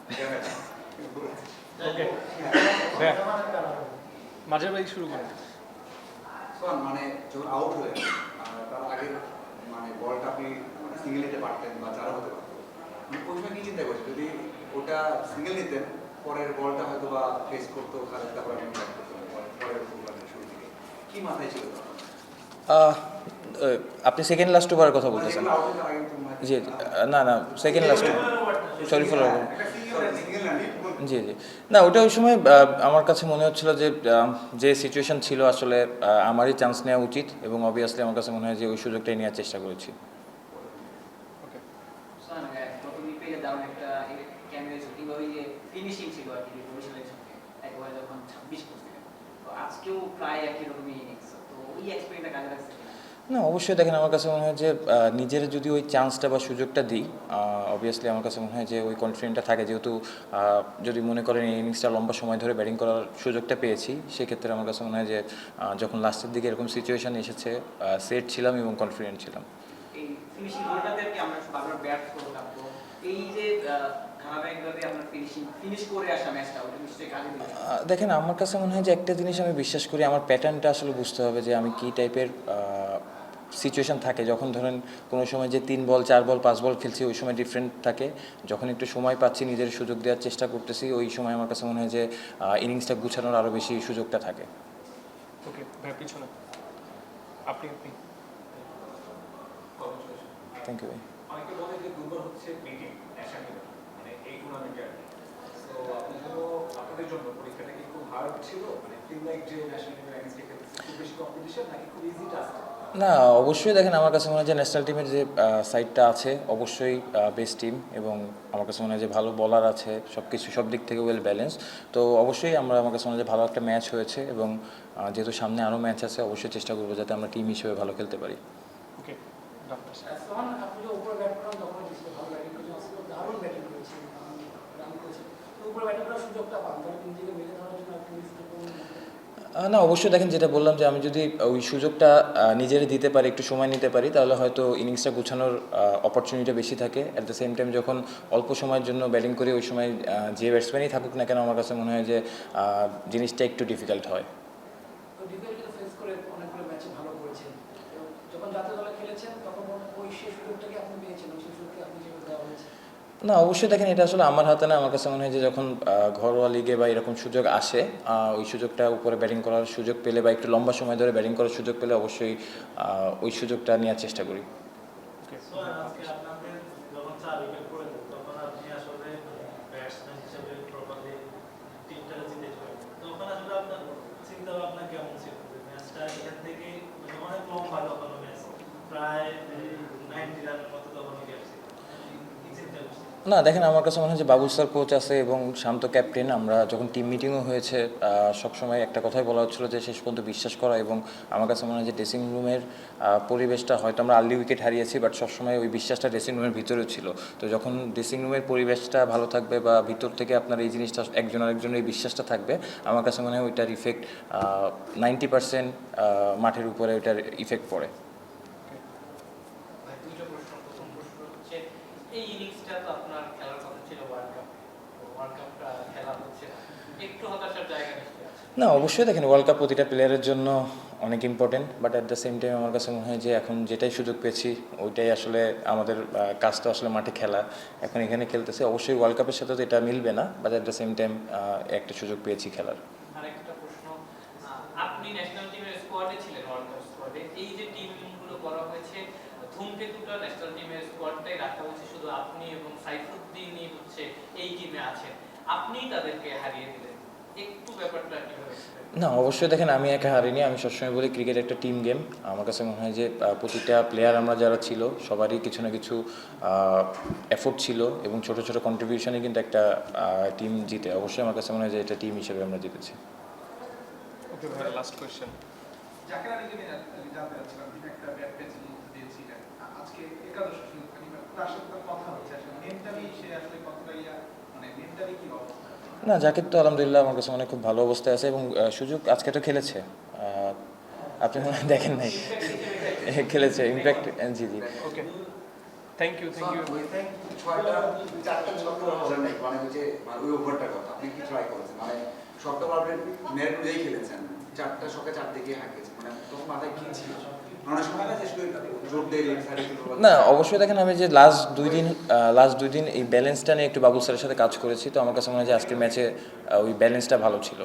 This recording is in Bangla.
ওকে মাঝের বাড়ি শুরু করেন। মানে যখন আউট হয়ে তার আগে মানে বলটা আপনি মানে সিঙ্গেল নিতে পারতেন বা চারও হতে পারতেন, মানে ওই সময় কি চিন্তা করছেন যদি ওটা সিঙ্গেল নিতেন পরের বলটা হয়তো বা ফেস করতো খালেদ, তারপর আপনি ব্যাট করতেন পরের ওভারের শুরু থেকে, কি মাথায় ছিল তখন? আহ, আপনি সেকেন্ড লাস্ট ওভারের কথা বলতেছেন? যেগুলো আউট হয়ে তার আগে তো মনে হয় জি না না, second last Shoriful over. Single না জি জি, না ওটা ওই সময় আমার কাছে মনে হচ্ছিল যে যে সিচুয়েশন ছিল আসলে আমারই চান্স নেওয়া উচিত, এবং অবভিয়াসলি আমার কাছে মনে হয় যে ওই সুযোগটাই নেওয়ার চেষ্টা করেছি। ওকে প্রথমে পেলে দারুণ একটা ক্যামেরা ছিল কিংবা ওই যে ফিনিশিং ছিল আর কি বরিশালের সঙ্গে একবারে যখন 26 করছিলেন, তো আজকেও প্রায় একই রকমই ইনিংস, তো ওই এক্সপেরিয়েন্সটা কাজে লাগছে কিনা? না অবশ্যই, দেখেন আমার কাছে মনে হয় যে নিজের যদি ওই চান্সটা বা সুযোগটা দিই, অবভিয়াসলি আমার কাছে মনে হয় যে ওই কনফিডেন্টটা থাকে, যেহেতু যদি মনে করেন এই ইনিংসটা লম্বা সময় ধরে ব্যাটিং করার সুযোগটা পেয়েছি, সেক্ষেত্রে আমার কাছে মনে হয় যে যখন লাস্টের দিকে এরকম সিচুয়েশান এসেছে সেট ছিলাম এবং কনফিডেন্ট ছিলাম। এই ফিনিশিং রোলটাতে কি আমরা বারবার ব্যাট করতাম, তো এই যে ধারাবাহিকভাবে আপনার ফিনিশ করে আসা ম্যাচটা ওটা নিশ্চয়ই কাজে দিবে। দেখেন আমার কাছে মনে হয় যে একটা জিনিস আমি বিশ্বাস করি, আমার প্যাটার্নটা আসলে বুঝতে হবে যে আমি কী টাইপের সিচুয়েশান থাকে। যখন ধরেন কোনো সময় যে 3 বল 4 বল 5 বল খেলছি, ওই সময় ডিফারেন্ট থাকে। যখন একটু সময় পাচ্ছি, নিজের সুযোগ দেওয়ার চেষ্টা করতেছি, ওই সময় আমার কাছে মনে হয় যে ইনিংসটা গুছানোর আরও বেশি সুযোগটা থাকে। ওকে ভাই পিছনে আপনি থ্যাংক ইউ ভাই। অনেকে বলে যে দুর্বল হচ্ছে ব্যাটিং ন্যাশনাল টিমে, মানে এই টুর্নামেন্টে আর কি। সো আপনাদের জন্য পরীক্ষাটা কি খুব হার্ড ছিল, মানে টিম লাইক যে ন্যাশনাল টিমের এগেইনস্টে খেলতেছে খুব বেশি কম্পিটিশন নাকি খুব ইজি টাস্ক? না অবশ্যই, দেখেন আমার কাছে মনে হয় যে ন্যাশনাল টিমের যে সাইডটা আছে অবশ্যই বেস্ট টিম, এবং আমার কাছে মনে হয় যে ভালো বলার আছে, সব কিছু সব দিক থেকে ওয়েল ব্যালেন্স। তো অবশ্যই আমার কাছে মনে হয় যে ভালো একটা ম্যাচ হয়েছে, এবং যেহেতু সামনে আরও ম্যাচ আছে, অবশ্যই চেষ্টা করবো যাতে আমরা টিম হিসেবে ভালো খেলতে পারি। ওকে ডক্টর সোহান, আপনি যে উপরে ব্যাট করেন তখন ভালো ব্যাটিং করেছেন, দারুণ ব্যাটিং করেছেন, রান করেছেন, তো উপরে ব্যাটিং করার সুযোগটা পান, তাহলে নিজেকে মেলে ধরার জন্য আপনি না অবশ্যই, দেখেন যেটা বললাম যে আমি যদি ওই সুযোগটা নিজেরই দিতে পারি, একটু সময় নিতে পারি, তাহলে হয়তো ইনিংসটা গুছানোর অপরচুনিটি বেশি থাকে। অ্যাট দ্য সেম টাইম যখন অল্প সময়ের জন্য ব্যাটিং করি, ওই সময় যে ব্যাটসম্যানই থাকুক না কেন, আমার কাছে মনে হয় যে জিনিসটা একটু ডিফিকাল্ট হয়। ডিফিকাল্টিকে ফেস করে অনেকগুলো ম্যাচে ভালো করেছেন, যখন জাতীয় দলে খেলেছেন তখন ওই সেই সুযোগটাকে আপনি পেয়েছেন, ওই সুযোগকে আপনি যেভাবে দেওয়া হয়েছে? না অবশ্যই, দেখেন এটা আসলে আমার হাতে না। আমার কাছে মনে হয় যে যখন ঘরোয়া লিগে বা এরকম সুযোগ আসে, ওই সুযোগটা উপরে ব্যাটিং করার সুযোগ পেলে বা একটু লম্বা সময় ধরে ব্যাটিং করার সুযোগ পেলে অবশ্যই ওই সুযোগটা নেওয়ার চেষ্টা করি। ওকে আজকে আপনাদের যখন 4 উইকেট পড়েছে তখন আপনি আসলে ব্যাটসম্যান হিসেবে প্রপারলি টিমটাকে জিতেছিলেন, তখন আসলে আপনার চিন্তা ভাবনা কেমন ছিল যে ম্যাচটা এখান থেকে মানে অনেক লম্বা তখন ম্যাচ প্রায় 90 রানের মতো তখন উইকেট ছিল, কি চিন্তা করছেন? না দেখেন আমার কাছে মনে হয় যে বাবুল স্যার কোচ আছে এবং শান্ত ক্যাপ্টেন, আমরা যখন টিম মিটিংও হয়েছে সবসময় একটা কথাই বলা হচ্ছিল যে শেষ পর্যন্ত বিশ্বাস করা, এবং আমার কাছে মনে হয় যে ড্রেসিং রুমের পরিবেশটা হয়তো আমরা আর্লি উইকেট হারিয়েছি, বাট সবসময় ওই বিশ্বাসটা ড্রেসিং রুমের ভিতরেও ছিল। তো যখন ড্রেসিং রুমের পরিবেশটা ভালো থাকবে বা ভিতর থেকে আপনার এই জিনিসটা একজন আরেকজনের এই বিশ্বাসটা থাকবে, আমার কাছে মনে হয় ওইটার ইফেক্ট 90% মাঠের উপরে ওইটার ইফেক্ট পড়ে। দুইটা প্রশ্ন, প্রথম প্রশ্ন হচ্ছে এই ইনিংসটা তো আপনার খেলার কথা ছিল ওয়ার্ল্ড কাপ, ওয়ার্ল্ড কাপটা খেলা হচ্ছে না, একটু হতাশার জায়গা নিশ্চয়ই আছে? না অবশ্যই, দেখেন ওয়ার্ল্ড কাপ প্রতিটা প্লেয়ারের জন্য অনেক important, but at the same time আমার কাছে মনে হয় যে এখন যেটাই সুযোগ পেয়েছি ওইটাই আসলে আমাদের কাজটা আসলে মাঠে খেলা, এখন এখানে খেলতেছে। অবশ্যই ওয়ার্ল্ড কাপের সাথে তো এটা মিলবে না, but at the same time একটা সুযোগ পেয়েছি খেলার। আরেকটা প্রশ্ন, আপনি ন্যাশনাল টিমের স্কোয়াডে ছিলেন, ওয়ার্ল্ড কাপ স্কোয়াডে, এই যে টিমগুলো করা হয়েছে, ধূমকেতুটা ন্যাশনাল টিমের স্কোয়াডটাই রাখা হয়েছে, শুধু আপনি এবং সাইফুদ্দিনই হচ্ছে এই টিমে আছেন, আপনি তাদেরকে হারিয়ে দিলেন, একটু ব্যাপারটা কিভাবে? না অবশ্যই, দেখেন আমি একা হারিনি। আমি সবসময় বলি ক্রিকেট একটা টিম গেম। আমার কাছে মনে হয় যে প্রতিটা প্লেয়ার আমরা যারা ছিল সবারই কিছু না কিছু এফোর্ট ছিল, এবং ছোট ছোট কন্ট্রিবিউশনে কিন্তু একটা টিম জিতে। অবশ্যই আমার কাছে মনে হয় যে এটা টিম হিসেবে আমরা জিতেছি। ওকে ভাই লাস্ট কোয়েশ্চেন। জাকের আলীকে নিয়ে জানতে চাচ্ছিলাম, তিনি একটা ব্যাট পেয়েছেন দিয়েছিলেন, আজকে একাদশ তার সাথে তার কথা হচ্ছে, আসলে মেন্টালি সে আসলে কতটা মানে মেন্টালি কি অবস্থা? না জাকির তো আলহামদুলিল্লাহ আমার কাছে মনে হয় খুব ভালো অবস্থায় আছে, এবং সুযোগ আজকে তো খেলেছে, আপনি মনে হয় দেখেন নাই, খেলেছে ইমপ্যাক্ট। জি জি ওকে থ্যাংক ইউ ছয়টা 4টা ছক্কা বলেন নাই মানে ওই যে মানে ওই ওভারটার কথা আপনি কি ট্রাই করেছেন মানে শটটা আপনি নেট অনুযায়ী খেলেছেন, 4টা শটে 4 গিয়ে হাঁকিয়েছেন, মানে তখন মাথায় কি ছিল? অনেক সময় না যে শুধু জোর দিয়ে লেগ সাইডে না অবশ্যই দেখেন আমি যে লাস্ট দুই দিন এই ব্যালেন্সটা নিয়ে একটু বাবুল স্যারের সাথে কাজ করেছি, তো আমার কাছে মনে হয় যে আজকের ম্যাচে ওই ব্যালেন্সটা ভালো ছিল।